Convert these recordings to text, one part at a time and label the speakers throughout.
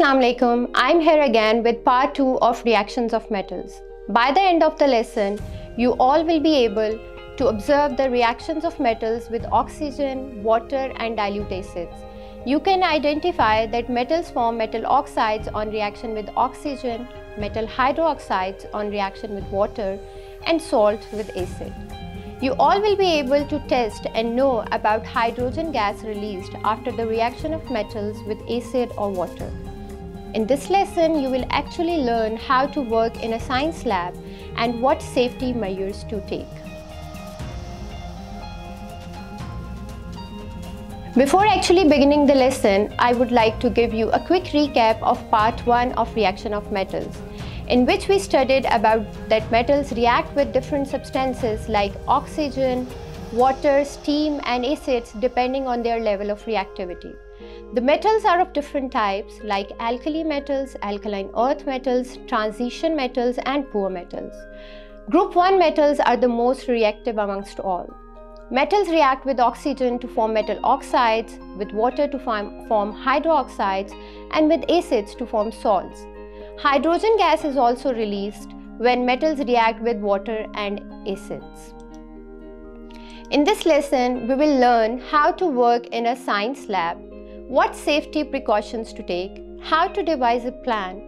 Speaker 1: Assalamu alaikum. I'm here again with part 2 of reactions of metals. By the end of the lesson, you all will be able to observe the reactions of metals with oxygen, water and dilute acids. You can identify that metals form metal oxides on reaction with oxygen, metal hydroxides on reaction with water and salt with acid. You all will be able to test and know about hydrogen gas released after the reaction of metals with acid or water. In this lesson, you will actually learn how to work in a science lab and what safety measures to take. Before actually beginning the lesson, I would like to give you a quick recap of part 1 of reaction of metals, in which we studied about that metals react with different substances like oxygen, water, steam and acids depending on their level of reactivity. The metals are of different types like alkali metals, alkaline earth metals, transition metals and poor metals. Group 1 metals are the most reactive amongst all. Metals react with oxygen to form metal oxides, with water to form hydroxides and with acids to form salts. Hydrogen gas is also released when metals react with water and acids. In this lesson, we will learn how to work in a science lab, what safety precautions to take, how to devise a plan,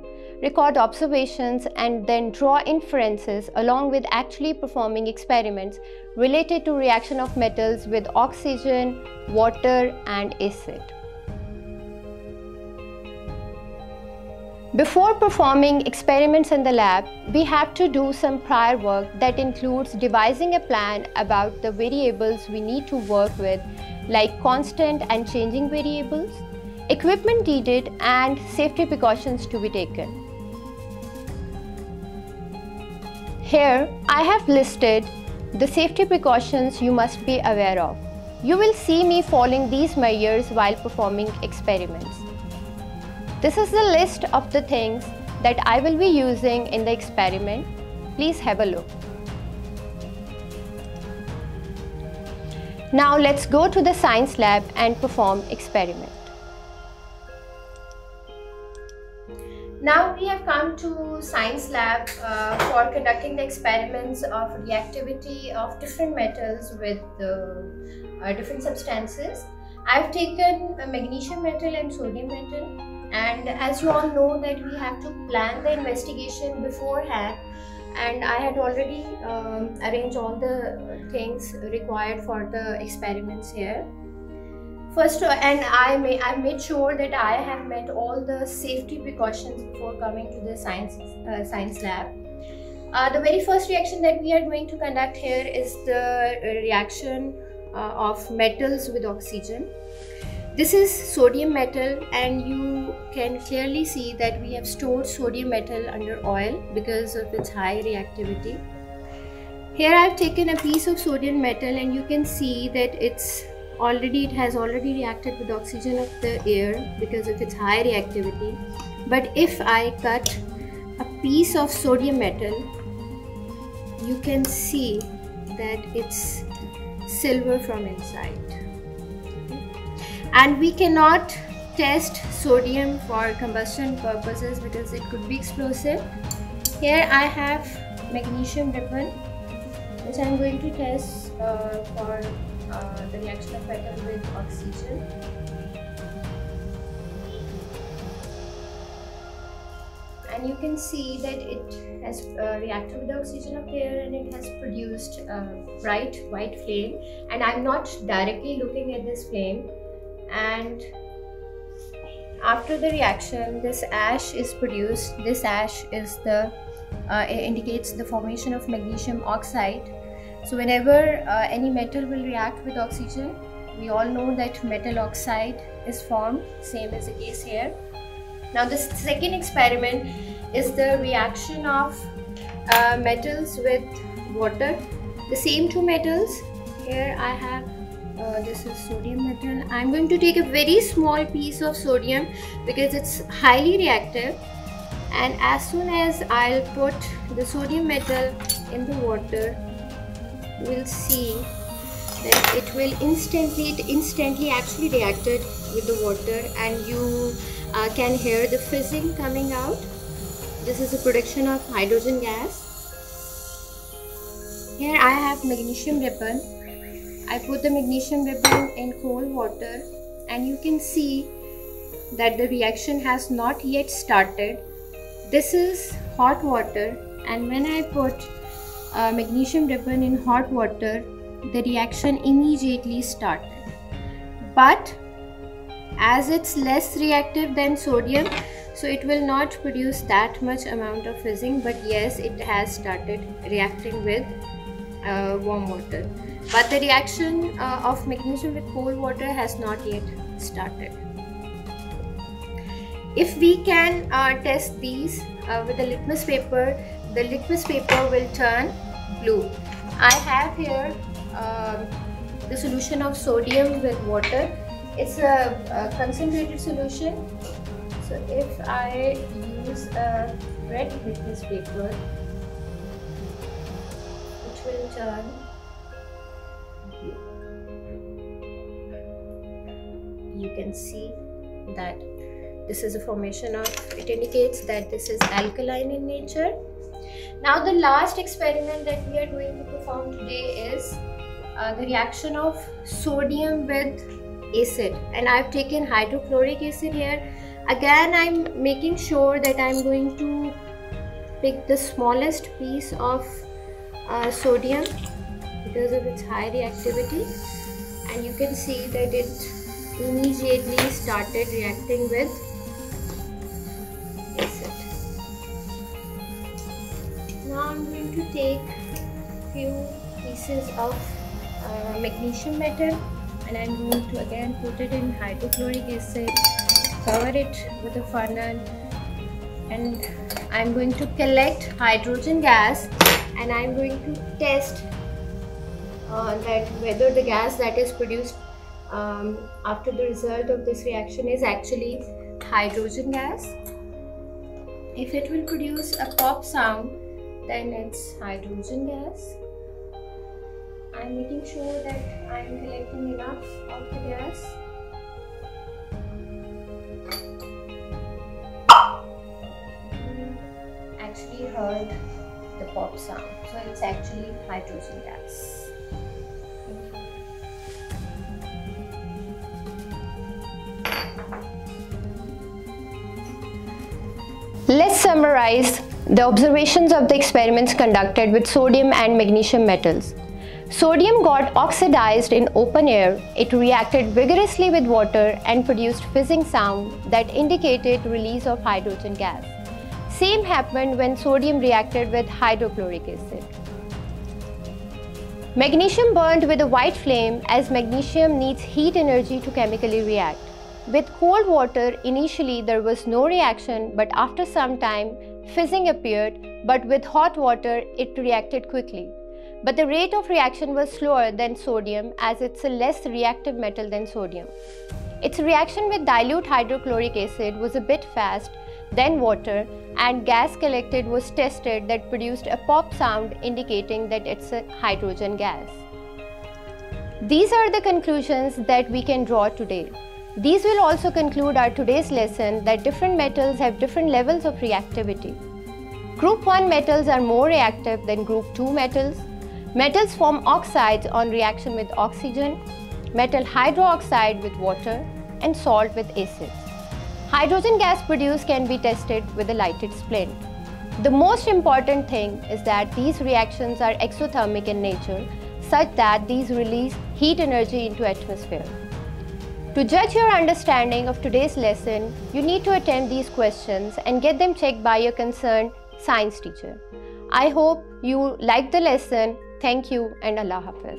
Speaker 1: record observations and then draw inferences along with actually performing experiments related to reaction of metals with oxygen, water and acid. Before performing experiments in the lab, we have to do some prior work that includes devising a plan about the variables we need to work with, like constant and changing variables, equipment needed and safety precautions to be taken. Here, I have listed the safety precautions you must be aware of. You will see me following these measures while performing experiments. This is the list of the things that I will be using in the experiment. Please have a look. Now let's go to the science lab and perform experiment. Now we have come to science lab for conducting the experiments of reactivity of different metals with different substances. I have taken a magnesium metal and sodium metal, and as you all know that we have to plan the investigation beforehand, and I had already arranged all the things required for the experiments here. First, and I made sure that I have met all the safety precautions before coming to the science lab. The very first reaction that we are going to conduct here is the reaction of metals with oxygen. This is sodium metal, and you can clearly see that we have stored sodium metal under oil because of its high reactivity. Here I have taken a piece of sodium metal, and you can see that it has already reacted with oxygen of the air because of its high reactivity. But if I cut a piece of sodium metal, you can see that it's silver from inside. And we cannot test sodium for combustion purposes because it could be explosive. Here I have magnesium ribbon, which I am going to test for the reaction of metal with oxygen. And you can see that it has reacted with the oxygen of the air, and it has produced a bright white flame. And I'm not directly looking at this flame. And after the reaction, this ash is produced. This ash is indicates the formation of magnesium oxide. So whenever any metal will react with oxygen, we all know that metal oxide is formed. Same is the case here. Now the second experiment is the reaction of metals with water. The same two metals. Here I have this is sodium metal. I'm going to take a very small piece of sodium because it's highly reactive, and as soon as I'll put the sodium metal in the water, we'll see that it instantly actually reacted with the water, and you can hear the fizzing coming out. This is the production of hydrogen gas. Here I have magnesium ribbon. I put the magnesium ribbon in cold water and you can see that the reaction has not yet started. This is hot water, and when I put magnesium ribbon in hot water, the reaction immediately started. But as it's less reactive than sodium, so it will not produce that much amount of fizzing, but yes, it has started reacting with warm water. But the reaction of magnesium with cold water has not yet started. If we can test these with a litmus paper, the litmus paper will turn blue. I have here the solution of sodium with water. It's a concentrated solution. So if I use a red litmus paper, which will turn blue, you can see that this is a formation of, it indicates that this is alkaline in nature. Now the last experiment that we are going to perform today is the reaction of sodium with acid, and I've taken hydrochloric acid here. Again, I'm making sure that I'm going to pick the smallest piece of sodium because of its high reactivity, and you can see that it immediately started reacting with acid. Now I'm going to take few pieces of magnesium metal, and I'm going to again put it in hydrochloric acid, cover it with a funnel, and I'm going to collect hydrogen gas, and I'm going to test that whether the gas that is produced after the result of this reaction is actually hydrogen gas. If it will produce a pop sound, then it's hydrogen gas. I'm making sure that I'm collecting enough of the gas. Actually heard the pop sound, so it's actually hydrogen gas. Let's summarize the observations of the experiments conducted with sodium and magnesium metals. Sodium got oxidized in open air. It reacted vigorously with water and produced fizzing sound that indicated release of hydrogen gas. Same happened when sodium reacted with hydrochloric acid. Magnesium burned with a white flame as magnesium needs heat energy to chemically react. With cold water, initially there was no reaction, but after some time, fizzing appeared, but with hot water, it reacted quickly. But the rate of reaction was slower than sodium as it's a less reactive metal than sodium. Its reaction with dilute hydrochloric acid was a bit fast than water, and gas collected was tested that produced a pop sound indicating that it's a hydrogen gas. These are the conclusions that we can draw today. These will also conclude our today's lesson that different metals have different levels of reactivity. Group 1 metals are more reactive than Group 2 metals. Metals form oxides on reaction with oxygen, metal hydroxide with water, and salt with acids. Hydrogen gas produced can be tested with a lighted splint. The most important thing is that these reactions are exothermic in nature, such that these release heat energy into atmosphere. To judge your understanding of today's lesson, you need to attempt these questions and get them checked by your concerned science teacher. I hope you liked the lesson. Thank you and Allah Hafiz.